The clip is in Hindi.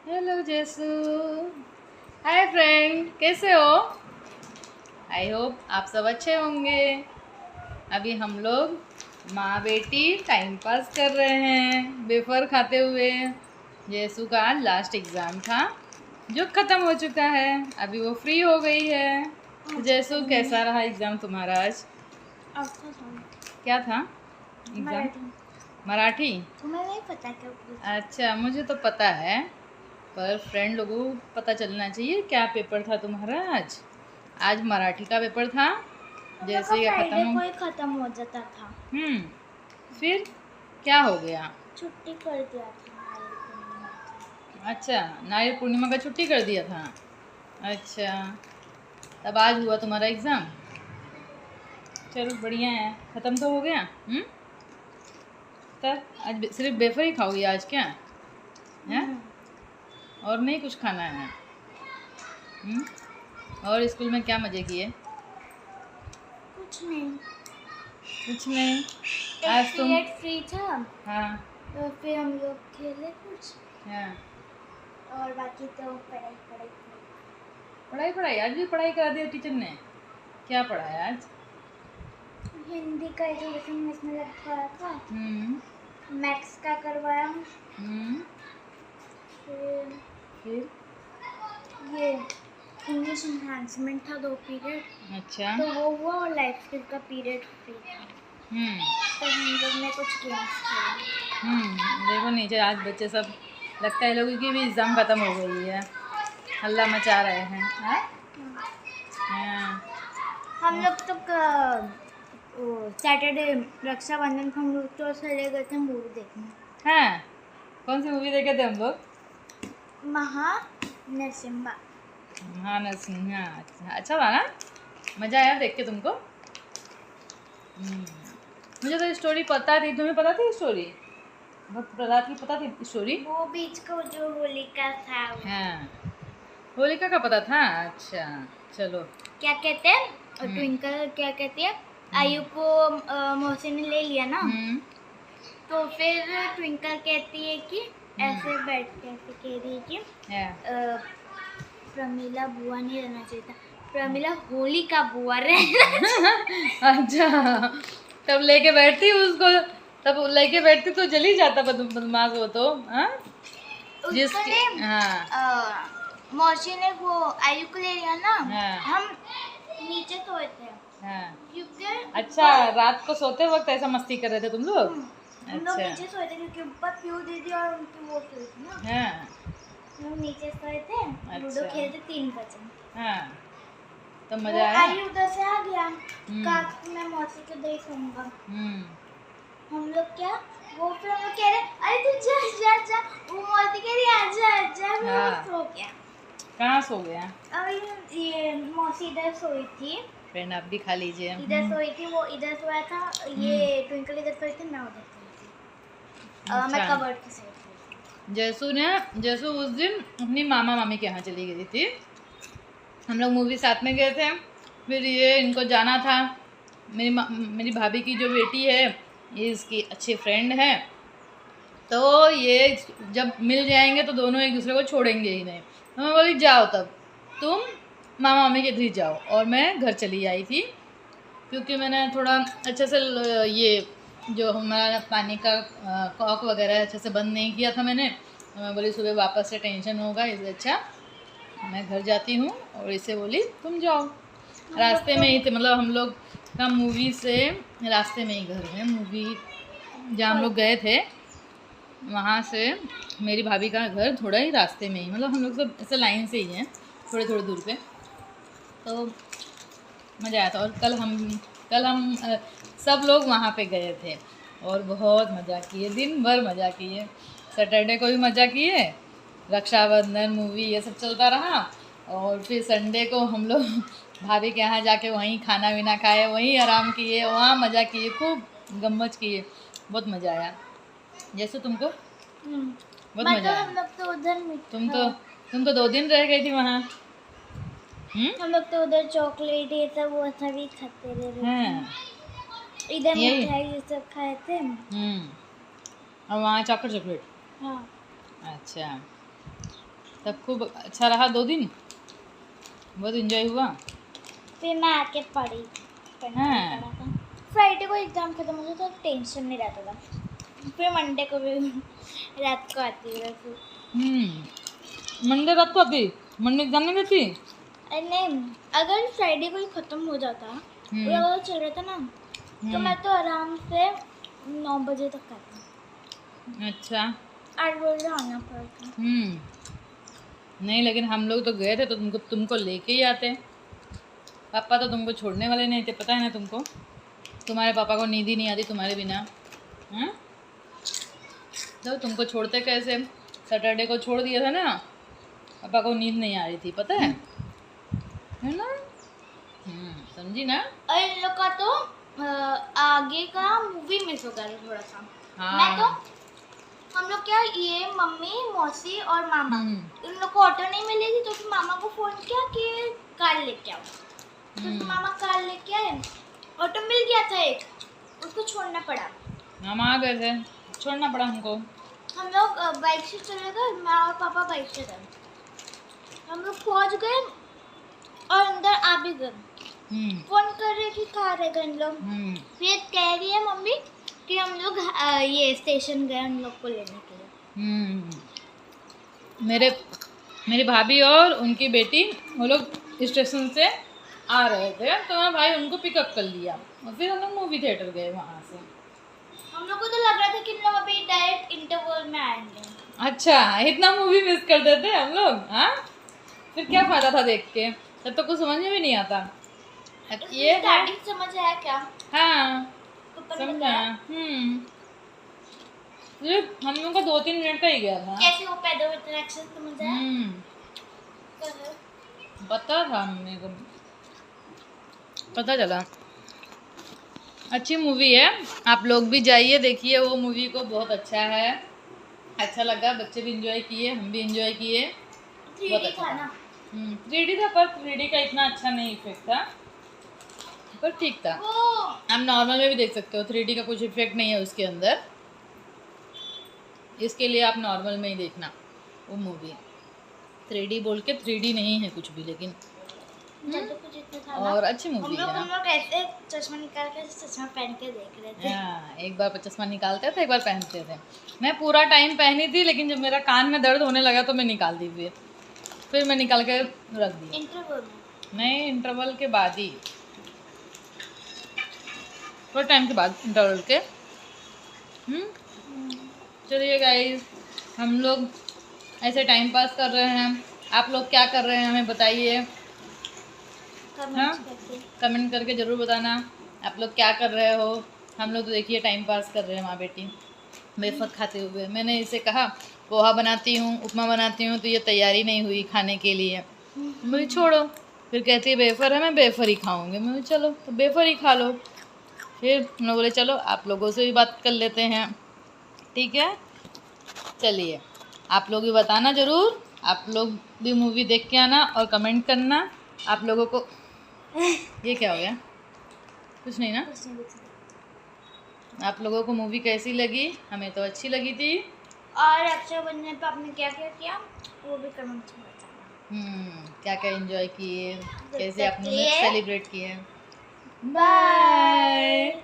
हेलो जैसू। हाय फ्रेंड, कैसे हो? आई होप आप सब अच्छे होंगे। अभी हम लोग माँ बेटी टाइम पास कर रहे हैं वेफर खाते हुए। जैसू का आज लास्ट एग्ज़ाम था जो ख़त्म हो चुका है, अभी वो फ्री हो गई है। तो जैसू, कैसा रहा एग्ज़ाम तुम्हारा आज? क्या था एग्ज़ाम? मराठी। तुम्हें नहीं पता क्या? अच्छा, मुझे तो पता है, पर फ्रेंड लोगों को पता चलना चाहिए क्या पेपर था तुम्हारा आज। आज मराठी का पेपर था। जैसे ये खत्म हो जाता था। फिर क्या हो गया? छुट्टी कर दिया था नारियल पूर्णिमा की। अच्छा, नारियल पूर्णिमा का छुट्टी कर दिया था। अच्छा, तब आज हुआ तुम्हारा एग्ज़ाम। चलो बढ़िया है, ख़त्म तो हो गया। तब आज सिर्फ वेफर ही खाओगी आज क्या है? और नहीं कुछ खाना है? और स्कूल में क्या मज़े किए? कुछ नहीं। कुछ नहीं। आज तुम फ्री था। हाँ। तो फिर हम लोग खेले कुछ। हाँ। और बाकी तो पढ़ाई पढ़ाई पढ़ाई पढ़ाई आज भी पढ़ाई करा दिया टीचर ने। क्या पढ़ाया आज? हिंदी का एजुकेशन इसमें लगवाया था। मैथ्स का करवाया। फिर ये इंग्लिश एनहांसमेंट था 2 पीरियड। अच्छा, तो वो हुआ और लाइफ स्किल का पीरियड फ्री था। तो हम लोग ने कुछ गेम्स खेले। देखो नीचे आज बच्चे सब, लगता है लोगों की भी एग्ज़ाम ख़त्म हो गई है, हल्ला मचा रहे हैं। हाँ? हम लोग तो सैटरडे रक्षाबंधन को हम लोग तो चले गए थे मूवी देखने। हाँ, कौन सी मूवी देखे थे हम लोग? महानरसिम्हा। हाँ, नरसिंहा। अच्छा था ना? मज़ा आया देख के तुमको? मुझे तो स्टोरी पता थी, तुम्हें पता थी स्टोरी? भक्त प्रहलाद की पता थी स्टोरी? वो बीच को जो होलिका था। हाँ, होलिका का पता था। अच्छा चलो। क्या कहते हैं ट्विंकल, क्या कहती है, आयु को मौसी ने ले लिया ना। तो फिर ट्विंकल कहती है कि ऐसे बैठ के ऐसे कह रही है कि प्रमिला बुआ नहीं रहना चाहिए था, प्रमिला होली का बुआ रहना। अच्छा, तब लेके बैठती उसको, तब लेके बैठती तो जल ही जाता बदमाश वो तो। जिसके मौसी ने वो आयु को ले लिया ना। हाँ। हम नीचे सोए थे। हाँ। अच्छा, रात को सोते वक्त ऐसा मस्ती कर रहे थे तुम लोग? हम लोग नीचे सोए थे क्योंकि ऊपर प्यू दीदी और उनकी वो सोई थी ना। हाँ। हम नीचे सोए थे। लूडो खेलते 3 बजे। हाँ, तो मजा आया। आयु उधर से आ गया, कहा मैं मौसी के दे सोऊंगा। हम लोग क्या, वो फिर हम लोग कह रहे अरे तू जा जा जा, वो मौसी कह रही आजा आजा, वो सो गया। कहाँ सो गया? अब ये मौसी इधर सोई थी। फ्रेंड आप भी खा लीजिए। इधर सोई थी, वो इधर सोया था, ये ट्विंकल इधर सोई थी, मैं उधर सोई थी। मैं कबर्ड की साइड थी। जैसू उस दिन अपनी मामा मामी के यहाँ चली गई थी। हम लोग मूवी साथ में गए थे। फिर ये इनको जाना था, मेरी भाभी की जो बेटी है ये इसकी अच्छी फ्रेंड है, तो ये जब मिल जाएंगे तो दोनों एक दूसरे को छोड़ेंगे ही नहीं। तो मैं बोली जाओ, तब तुम मामा मामी के घर जाओ, और मैं घर चली आई थी क्योंकि मैंने थोड़ा अच्छे से ये जो हमारा पानी का कॉक वगैरह अच्छे से बंद नहीं किया था मैंने। तो मैं बोली सुबह वापस से टेंशन होगा, इससे अच्छा मैं घर जाती हूँ। और इसे बोली तुम जाओ। रास्ते में ही थे, मतलब हम लोग का मूवी से रास्ते में ही घर है। मूवी जहाँ हम लोग गए थे वहाँ से मेरी भाभी का घर थोड़ा ही रास्ते में ही, मतलब हम लोग सब ऐसे लाइन से ही हैं, थोड़े थोड़े दूर पे। तो मज़ा आया था। और कल हम सब लोग वहाँ पे गए थे और बहुत मज़ा किए, दिन भर मज़ा किए। सैटरडे को भी मज़ा किए, रक्षाबंधन मूवी ये सब चलता रहा, और फिर संडे को हम लोग भाभी के यहाँ जाके वहीं खाना वीना खाए, वहीं आराम किए, वहाँ मज़ा किए, खूब गम्मत किए, बहुत मज़ा आया। जैसे तुमको? बहुत मज़ा आया। हम लोग तो उधर तुम तो 2 दिन रह गई थी वहाँ। हम लोग तो उधर चॉकलेट ये सब वो सभी खाते रहे। हाँ। इधर मिठाई ये सब खाए थे। और वहाँ चॉकलेट। हाँ। अच्छा, तब खूब अच्छा रहा 2 दिन, बहुत एंजॉय हुआ। फिर मैं आके पढ़ी, हाँ। पढ़ा था। फ्राइडे को एग्जाम खत्म हो जाता तो टेंशन नहीं रहता था। फिर मंडे को भी रात को आती है फिर। मंडे रात को आती, मंडे एग्जाम नहीं देती। अरे नहीं, अगर फ्राइडे को ही खत्म हो जाता और चल रहा था ना, तो मैं तो आराम से 9 बजे तक करती। अच्छा। 8 बजे आना पड़ता। नहीं, लेकिन हम लोग तो गए थे तो तुमको लेके ही आते। पापा तो तुमको छोड़ने वाले नहीं थे, पता है ना तुमको। तुम्हारे पापा को नींद ही नहीं आती तुम्हारे बिना। हाँ, तो तुमको छोड़ते कैसे। सैटरडे को छोड़ दिया था ना, पापा को नींद नहीं आ रही थी, पता है ना। समझी ना। और इन लोग का तो आगे का मूवी मिस हो गया था थोड़ा सा। हाँ। मैं तो हम लोग क्या, ये मम्मी मौसी और मामा, इन लोग को ऑटो नहीं मिली थी तो फिर मामा को फोन किया कि कार लेके आओ। तो फिर मामा कार लेके आए, ऑटो मिल गया था एक, उसको छोड़ना पड़ा। मामा आ गए थे, छोड़ना पड़ा हमको। हम लोग बाइक से चले गए, मैं और पापा बाइक से गए। हम लोग पहुंच गए और अंदर आ भी गए। फोन कर रहे कि कहाँ रह गए इन लोग। फिर कह रही है मम्मी कि हम लोग ये स्टेशन गए उन लोग को लेने के लिए। मेरी भाभी और उनकी बेटी वो लोग स्टेशन से आ रहे थे तो मेरा भाई उनको पिकअप कर लिया और फिर हम लोग मूवी थिएटर गए वहाँ से। हम लोग को तो लग रहा था कि इन लोग अभी डायरेक्ट इंटरवल में आएंगे। अच्छा, इतना मूवी मिस कर देते हम लोग। हाँ, फिर क्या फायदा था देख के, तब तो कुछ समझ में भी नहीं आता। ये स्टार्टिंग समझ आया क्या? हाँ, समझा। हम लोग का 2-3 मिनट का ही गया था। कैसे वो पैदल इंटरेक्शन समझ आया? पता था, मम्मी को पता चला। अच्छी मूवी है, आप लोग भी जाइए देखिए वो मूवी को, बहुत अच्छा है। अच्छा लगा, बच्चे भी एंजॉय किए, हम भी एंजॉय किए। बहुत अच्छा था। 3D था, पर 3D का इतना अच्छा नहीं इफेक्ट था, पर ठीक था। आप नॉर्मल में भी देख सकते हो, 3D का कुछ इफेक्ट नहीं है उसके अंदर, इसके लिए आप नॉर्मल में ही देखना वो मूवी। 3D बोल के 3D नहीं है कुछ भी, लेकिन और अच्छी मूवी है। हम लोग ऐसे चश्मा निकाल के चश्मा पहन के देख रहे थे। हाँ, एक बार चश्मा निकालते थे, एक बार पहनते थे। मैं पूरा टाइम पहनी थी, लेकिन जब मेरा कान में दर्द होने लगा तो मैं निकाल दी, फिर मैं निकाल के रख दी। इंटरवल में नहीं, इंटरवल के बाद ही, थोड़ा टाइम के बाद इंटरवल के। चलिए गाइस, हम लोग ऐसे टाइम पास कर रहे हैं, आप लोग क्या कर रहे हैं हमें बताइए। हाँ, कमेंट करके ज़रूर बताना आप लोग क्या कर रहे हो। हम लोग तो देखिए टाइम पास कर रहे हैं माँ बेटी वेफर खाते हुए। मैंने इसे कहा पोहा बनाती हूँ, उपमा बनाती हूँ, तो ये तैयारी नहीं हुई खाने के लिए। मुझे छोड़ो, फिर कहती है वेफर है, मैं वेफर ही खाऊंगी। मैं चलो तो वेफर ही खा लो। फिर हम लोग बोले चलो आप लोगों से भी बात कर लेते हैं, ठीक है। चलिए, आप लोग भी बताना ज़रूर, आप लोग भी मूवी देख के आना और कमेंट करना आप लोगों को। ये क्या हो गया? कुछ नहीं ना। आप लोगों को मूवी कैसी लगी? हमें तो अच्छी लगी थी। और रक्षाबंधन पे आपने क्या क्या किया वो भी कमेंट में बताना। क्या क्या एंजॉय किए, कैसे आपने सेलिब्रेट किए। बाय।